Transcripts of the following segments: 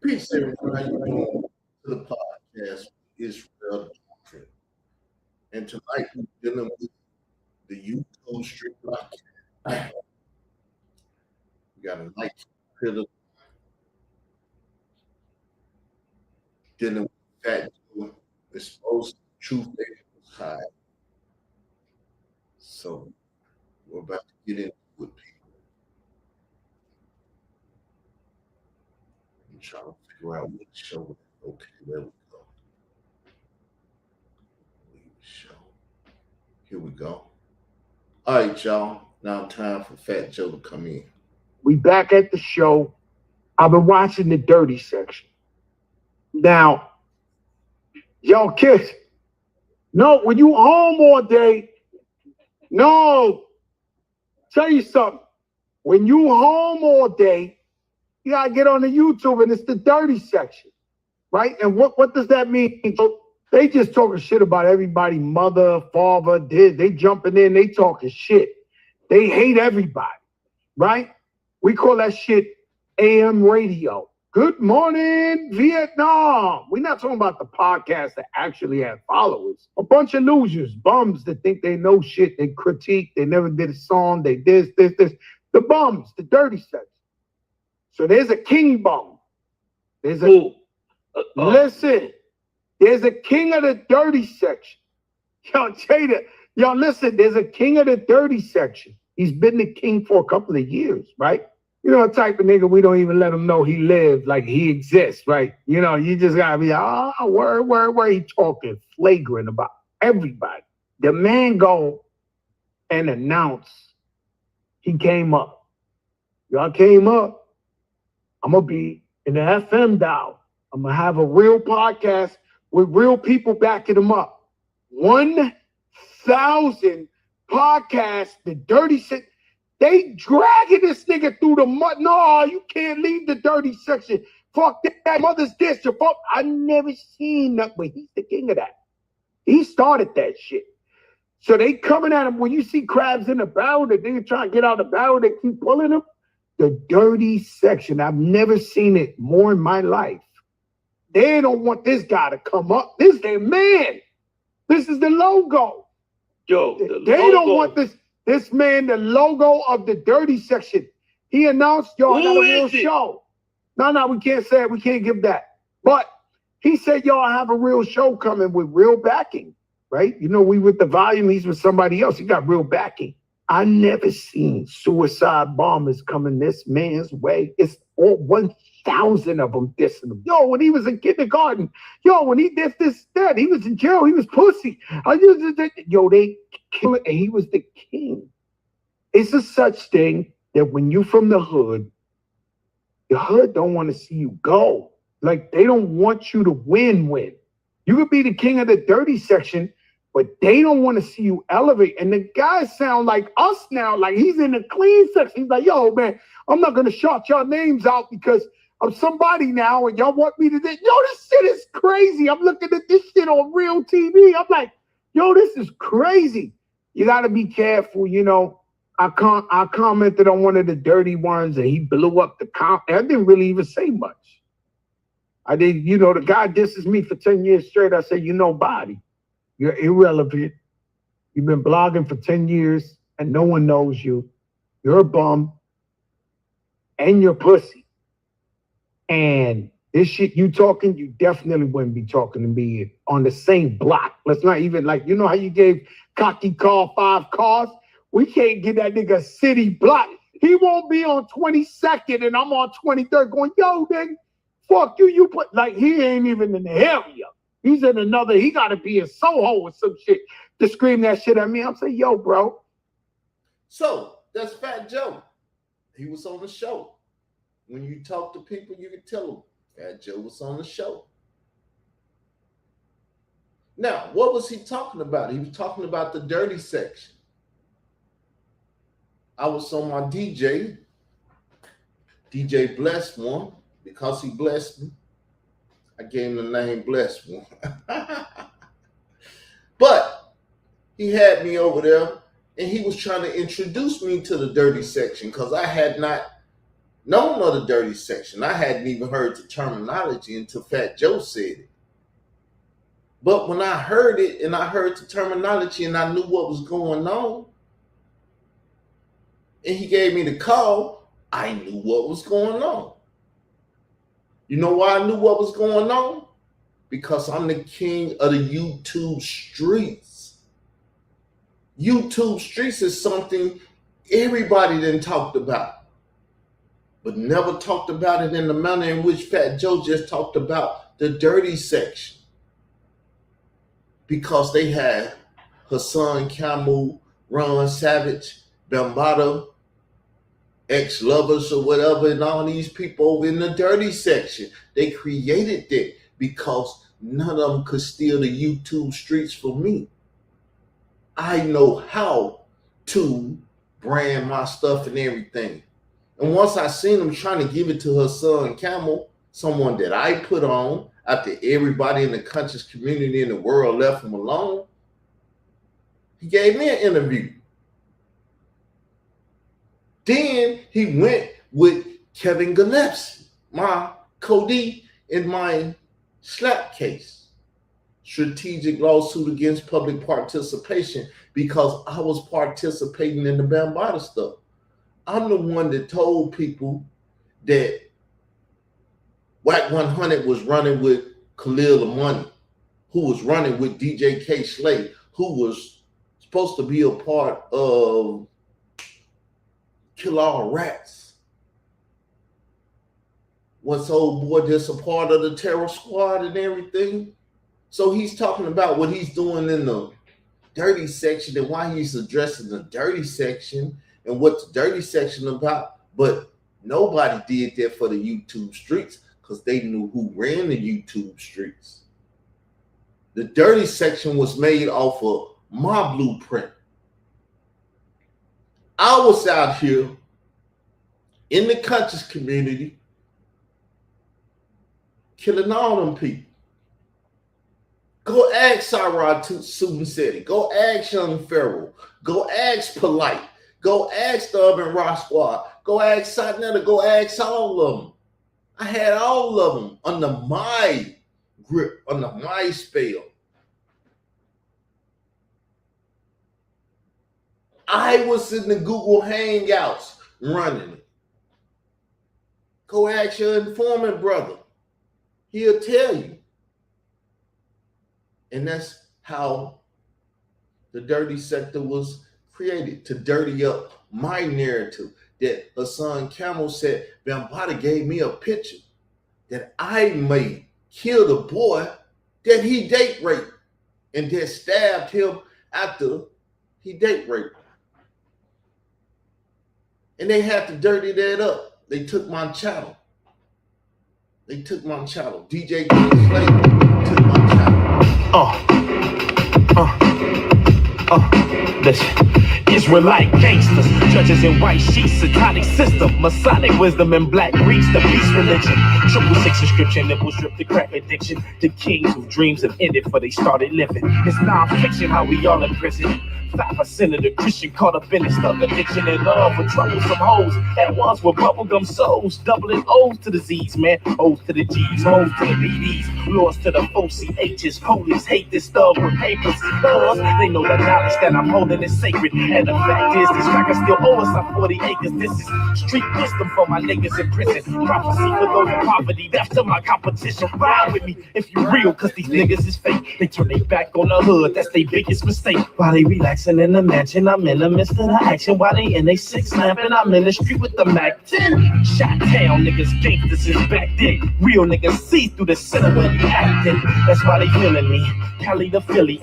Peace, everyone. How you doing? To the podcast, Israel Doctrine. And tonight we're dealing with the YouTube Street Podcast. We got a Nightcap pillar dealing with Fat Joe, exposed truth they was high. So we're about to get into it, people. I'm trying to figure out which show. Okay, there we go. Leave the show. Here we go. All right, y'all. Now time for Fat Joe to come in. We back at the show. I've been watching the dirty section. Now, yo, kids, no, when you home all day, no, tell you something. When you home all day, you gotta get on the YouTube and it's the dirty section, right? And what does that mean? So they just talking shit about everybody, mother, father, they jumping in, they talking shit. They hate everybody, right? We call that shit AM radio. Good morning, Vietnam. We're not talking about the podcast that actually have followers. A bunch of losers, bums that think they know shit, they critique, they never did a song, they this. The bums, the dirty section. So there's a king bum. There's a listen. There's a king of the dirty section. Yo, Jada, yo, listen, there's a king of the dirty section. He's been the king for a couple of years, right? You know, the type of nigga we don't even let him know he lived, like he exists, right? You know, you just gotta be, word, he talking flagrant about everybody. The man go and announce he came up. Y'all came up. I'm gonna be in the FM dial. I'm gonna have a real podcast with real people backing them up. 1,000 podcasts, the dirty shit. They dragging this nigga through the mud. No, you can't leave the dirty section. Fuck that mother's dish. I never seen that, but he's the king of that. He started that shit. So they coming at him. When you see crabs in the barrel, the nigga trying to get out of the barrel, they keep pulling him. The dirty section. I've never seen it more in my life. They don't want this guy to come up. This is their man. This is the logo. Yo, they don't want this man, the logo of the dirty section. He announced, yo, I got a real show. No, we can't say it. We can't give that. But he said, yo, I have a real show coming with real backing, right? You know, we with the volume, he's with somebody else. He got real backing. I never seen suicide bombers coming this man's way. It's all 1,000 of them dissing him. Yo, when he was in kindergarten, yo, when he did that, he was in jail, he was pussy. Yo, they kill it, and he was the king. It's a such thing that when you from the hood don't want to see you go. Like, they don't want you to win. You could be the king of the dirty section, but they don't want to see you elevate. And the guys sound like us now, like he's in the clean section. He's like, yo, man, I'm not going to shout your names out because I'm somebody now and y'all want me to do. Yo, this shit is crazy. I'm looking at this shit on real TV. I'm like, yo, this is crazy. You got to be careful. You know, I commented on one of the dirty ones and he blew up the comment. I didn't really even say much. I did, you know, the guy disses me for 10 years straight. I said, you know, body. You're irrelevant. You've been blogging for 10 years and no one knows you. You're a bum and you're pussy. And this shit you talking, you definitely wouldn't be talking to me on the same block. Let's not even, like, you know how you gave Cocky Carl 5 cars? We can't get that nigga a city block. He won't be on 22nd and I'm on 23rd going, yo, nigga, fuck you. You put, like, he ain't even in the area. He's in another, he got to be in Soho or some shit to scream that shit at me. I'm saying, yo, bro. So that's Fat Joe. He was on the show. When you talk to people, you can tell them Fat Joe was on the show. Now, what was he talking about? He was talking about the dirty section. I was on my DJ Blessed One, because he blessed me. I gave him the name Blessed One. But he had me over there and he was trying to introduce me to the dirty section because I had not known of the dirty section. I hadn't even heard the terminology until Fat Joe said it. But when I heard it and I heard the terminology and I knew what was going on, and he gave me the call, I knew what was going on. You know why I knew what was going on? Because I'm the king of the YouTube streets. YouTube streets is something everybody done talked about, but never talked about it in the manner in which Fat Joe just talked about the dirty section. Because they had Hassan Camel, Ron Savage, Bambaataa, ex-lovers or whatever, and all these people over in the dirty section. They created that because none of them could steal the YouTube streets from me. I know how to brand my stuff and everything. And once I seen him trying to give it to Hassan Camel, someone that I put on, after everybody in the conscious community in the world left him alone, he gave me an interview. Then he went with Kevin Gillespie, my Cody in my slap case, strategic lawsuit against public participation, because I was participating in the Bambaataa stuff. I'm the one that told people that Wack 100 was running with Khalil Amani, who was running with DJ K. Slay, who was supposed to be a part of Kill All Rats. What's old boy just a part of the terror squad and everything? So he's talking about what he's doing in the dirty section and why he's addressing the dirty section and what the dirty section about. But nobody did that for the YouTube streets, because they knew who ran the YouTube streets. The dirty section was made off of my blueprint. I was out here in the conscious community killing all them people. Go ask Sarah Subanseti. Go ask Young Pharaoh. Go ask Polite. Go ask the Urban Rock Squad. Go ask Satnetta. Go ask all of them. I had all of them under my grip, under my spell. I was in the Google Hangouts running it. Go ask your informant brother. He'll tell you. And that's how the dirty sector was created, to dirty up my narrative. That Hassan Camel said, Bambaataa gave me a picture that I made, kill the boy that he date raped and that stabbed him after he date raped. And they had to dirty that up. They took my channel. DJ King Slay took my channel. Listen. Israelite gangsters, judges in white sheets, satanic system, Masonic wisdom and black Greeks, the beast religion, 666 inscription, nipples stripped the crack addiction, the kings whose dreams have ended before they started living. It's non-fiction how we all in prison. 5% of the Christian caught up in this thug addiction and love with troublesome hoes. At once with bubblegum souls, doubling O's to the Z's, man. O's to the G's, O's to the BD's, Lord's to the 4CH's. Police hate this thug with papers, cause they know the knowledge that I'm holding is sacred. And the fact is, this cracker still owe us our 40 acres. This is street wisdom for my niggas in prison. Prophecy for those in poverty, death to my competition. Ride with me if you real, cause these niggas is fake. They turn their back on the hood, that's their biggest mistake. While they relax in the mansion, I'm in the midst of the action. While they in they 6 lamping, I'm in the street with the Mac 10. Shot town niggas, gangsters since back then. Real niggas see through the center when you acting. That's why they feeling me. Cali to Philly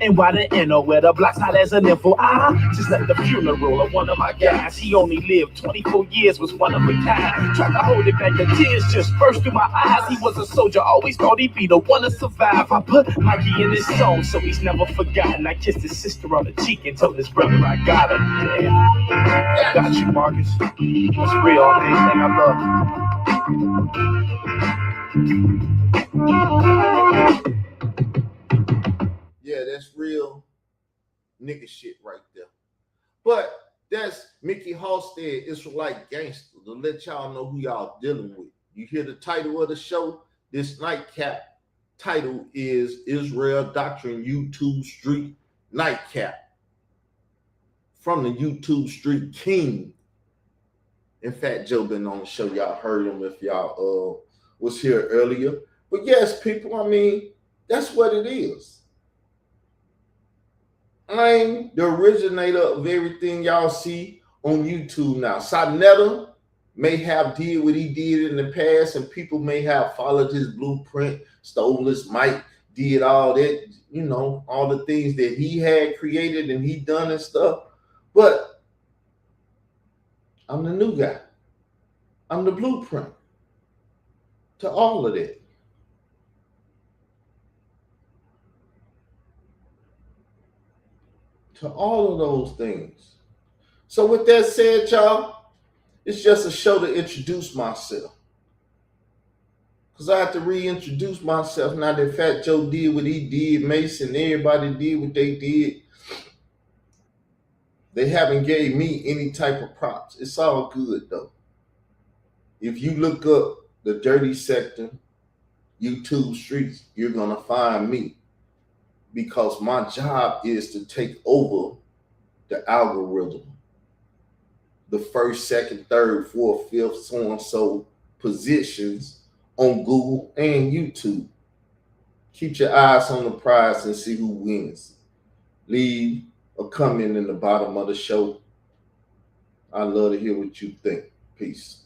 and why the NO where the blocks out as an info. I just left the funeral of one of my guys. He only lived 24 years, was one of a kind. Tried to hold it back, the tears just burst through my eyes. He was a soldier, always thought he'd be the one to survive. I put Mikey in his song so he's never forgotten. I kissed his sister on the cheek and told his brother I got him. Yeah. I got you, Marcus. That's real, everything I love. Yeah, that's real nigga shit right there. But that's Mickey Halstead, Israelite gangster, the to let y'all know who y'all dealing with. You hear the title of the show? This Nightcap title is Israel Doctrine YouTube Street Nightcap. From the YouTube Street King. In fact, Joe been on the show. Y'all heard him if y'all was here earlier. But yes, people, I mean, that's what it is. I'm the originator of everything y'all see on YouTube now. Sonetta may have did what he did in the past, and people may have followed his blueprint, stole his mic, did all that, you know, all the things that he had created and he done and stuff. But I'm the new guy. I'm the blueprint to all of that. To all of those things. So with that said, y'all, it's just a show to introduce myself. Because I have to reintroduce myself now that Fat Joe did what he did, Mason, everybody did what they did. They haven't gave me any type of props. It's all good, though. If you look up the Dirty Sector, YouTube streets, you're going to find me. Because my job is to take over the algorithm. The first, second, third, fourth, fifth, so and so positions on Google and YouTube. Keep your eyes on the prize and see who wins. Leave a comment in the bottom of the show. I love to hear what you think. Peace.